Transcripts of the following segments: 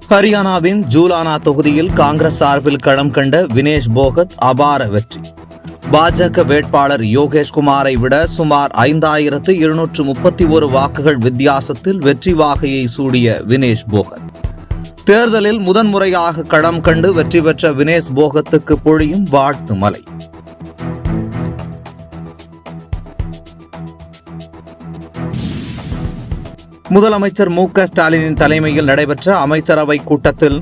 ஹரியானாவின் ஜூலானா தொகுதியில் காங்கிரஸ் சார்பில் களம் கண்ட வினேஷ் போகத் அபார வெற்றி. பாஜக வேட்பாளர் யோகேஷ் குமாரை விட சுமார் 5231 வாக்குகள் வித்தியாசத்தில் வெற்றி வாகையை சூடிய வினேஷ் போகத் தேர்தலில் முதன்முறையாக களம் கண்டு வெற்றி பெற்ற வினேஷ் போகத்துக்கு பொழியும் வாழ்த்து மலை. முதலமைச்சர் மு.க.ஸ்டாலினின் தலைமையில் நடைபெற்ற அமைச்சரவை கூட்டத்தில்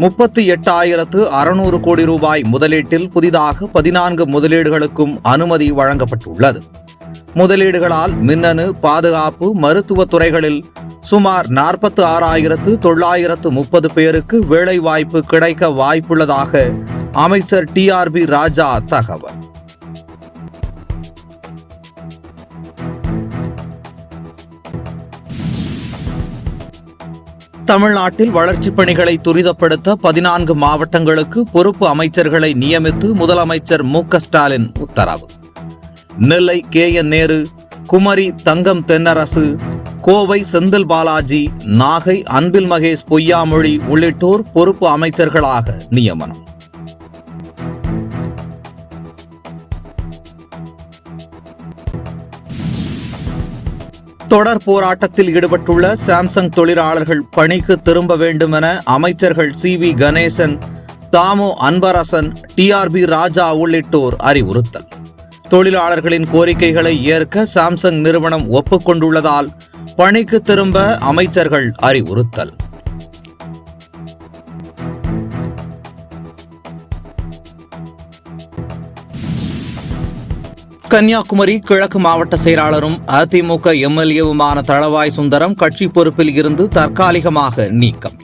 38,600 கோடி ரூபாய் முதலீட்டில் புதிதாக 14 முதலீடுகளுக்கும் அனுமதி வழங்கப்பட்டுள்ளது. முதலீடுகளால் மின்னணு, பாதுகாப்பு, மருத்துவ துறைகளில் சுமார் 46,930 பேருக்கு வேலைவாய்ப்பு கிடைக்க வாய்ப்புள்ளதாக அமைச்சர் டி.ஆர்.பி. ராஜா தகவல். தமிழ்நாட்டில் வளர்ச்சிப் பணிகளை துரிதப்படுத்த 14 மாவட்டங்களுக்கு பொறுப்பு அமைச்சர்களை நியமித்து முதலமைச்சர் மு.க.ஸ்டாலின் உத்தரவு. நெல்லை கே.என். நேரு, குமரி தங்கம் தென்னரசு, கோவை செந்தில் பாலாஜி, நாகை அன்பில் மகேஷ் பொய்யாமொழி உள்ளிட்டோர் பொறுப்பு அமைச்சர்களாக நியமனம். தொடர் போராட்டத்தில் ஈடுபட்டுள்ள சாம்சங் தொழிலாளர்கள் பணிக்கு திரும்ப வேண்டும் என அமைச்சர்கள் சி.வி. கணேசன், தாமோ அன்பரசன், டி.ஆர்.பி. ராஜா உள்ளிட்டோர் அறிவுறுத்தல். தொழிலாளர்களின் கோரிக்கைகளை ஏற்க சாம்சங் நிறுவனம் ஒப்புக்கொண்டுள்ளதால் பணிக்கு திரும்ப அமைச்சர்கள் அறிவுறுத்தல். கன்னியாகுமரி கிழக்கு மாவட்ட செயலாளரும் அதிமுக எம்எல்ஏவுமான தளவாய் சுந்தரம் கட்சி பொறுப்பில் இருந்து தற்காலிகமாக நீக்கம்.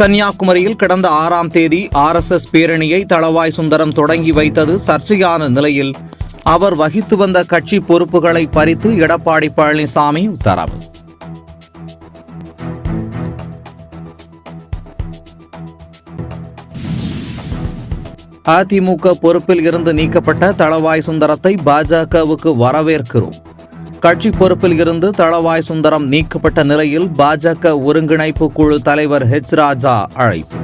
கன்னியாகுமரியில் கடந்த 6ஆம் தேதி RSS பேரணியை தளவாய் சுந்தரம் தொடங்கி வைத்தது சர்ச்சையான நிலையில் அவர் வகித்து வந்த கட்சி பொறுப்புகளை பறித்து எடப்பாடி பழனிசாமி உத்தரவு. அதிமுக பொறுப்பில் இருந்து நீக்கப்பட்ட தளவாய் சுந்தரத்தை பாஜகவுக்கு வரவேற்கிறோம். கட்சி பொறுப்பில் இருந்து தளவாய் சுந்தரம் நீக்கப்பட்ட நிலையில் பாஜக ஒருங்கிணைப்பு குழு தலைவர் H. ராஜா அழைப்பு.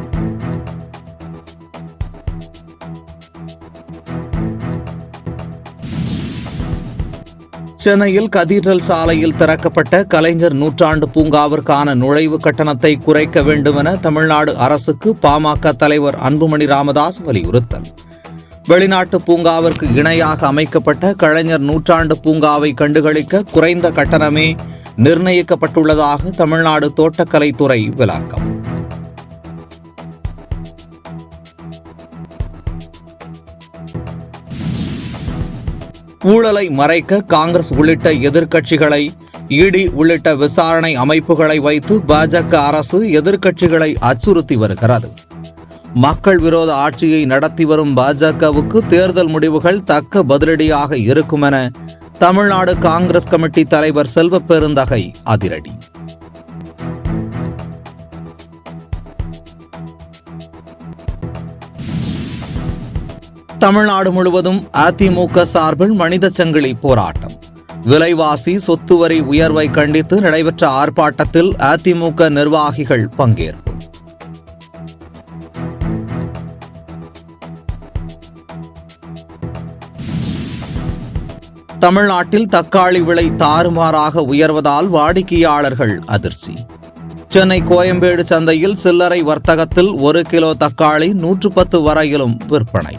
சென்னையில் கதீட்ரல் சாலையில் திறக்கப்பட்ட கலைஞர் நூற்றாண்டு பூங்காவிற்கான நுழைவு கட்டணத்தை குறைக்க வேண்டுமென தமிழ்நாடு அரசுக்கு பாமக தலைவர் அன்புமணி ராமதாஸ் வலியுறுத்தல். வெளிநாட்டு பூங்காவிற்கு இணையாக அமைக்கப்பட்ட கலைஞர் நூற்றாண்டு பூங்காவை கண்டுகளிக்க குறைந்த கட்டணமே நிர்ணயிக்கப்பட்டுள்ளதாக தமிழ்நாடு தோட்டக்கலைத்துறை விளக்கம். ஊழலை மறைக்க காங்கிரஸ் உள்ளிட்ட எதிர்க்கட்சிகளை இடி உள்ளிட்ட விசாரணை அமைப்புகளை வைத்து பாஜக அரசு எதிர்க்கட்சிகளை அச்சுறுத்தி வருகிறது. மக்கள் விரோத ஆட்சியை நடத்தி வரும் பாஜகவுக்கு தேர்தல் முடிவுகள் தக்க பதிலடியாக இருக்கும் என தமிழ்நாடு காங்கிரஸ் கமிட்டி தலைவர் செல்வ பெருந்தகை அதிரடி. தமிழ்நாடு முழுவதும் அதிமுக சார்பில் மனித சங்கிலி போராட்டம். விலைவாசி, சொத்து வரி உயர்வை கண்டித்து நடைபெற்ற ஆர்ப்பாட்டத்தில் அதிமுக நிர்வாகிகள் பங்கேற்பு. தமிழ்நாட்டில் தக்காளி விலை தாறுமாறாக உயர்வதால் வாடிக்கையாளர்கள் அதிர்ச்சி. சென்னை கோயம்பேடு சந்தையில் சில்லறை வர்த்தகத்தில் 1 கிலோ தக்காளி 110 வரையிலும் விற்பனை.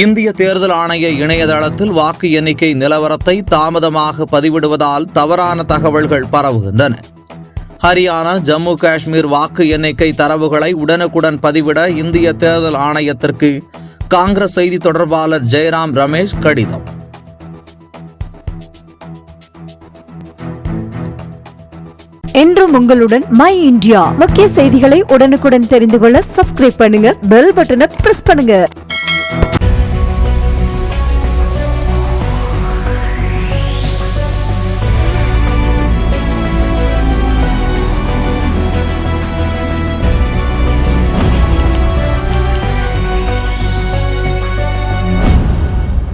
இந்திய தேர்தல் ஆணைய இணையதளத்தில் வாக்கு எண்ணிக்கை நிலவரத்தை தாமதமாக பதிவிடுவதால் தவறான தகவல்கள் பரவுகின்றன. ஹரியானா, ஜம்மு காஷ்மீர் வாக்கு எண்ணிக்கை தரவுகளை உடனுக்குடன் பதிவிட இந்திய தேர்தல் ஆணையத்திற்கு காங்கிரஸ் செய்தி தொடர்பாளர் ஜெயராம் ரமேஷ் கடிதம். என்றும் உங்களுடன் மை இந்தியா. முக்கிய செய்திகளை உடனுக்குடன் தெரிந்து கொள்ள சப்ஸ்கிரைப் பண்ணுங்க, பெல் பட்டனை பிரஸ் பண்ணுங்க.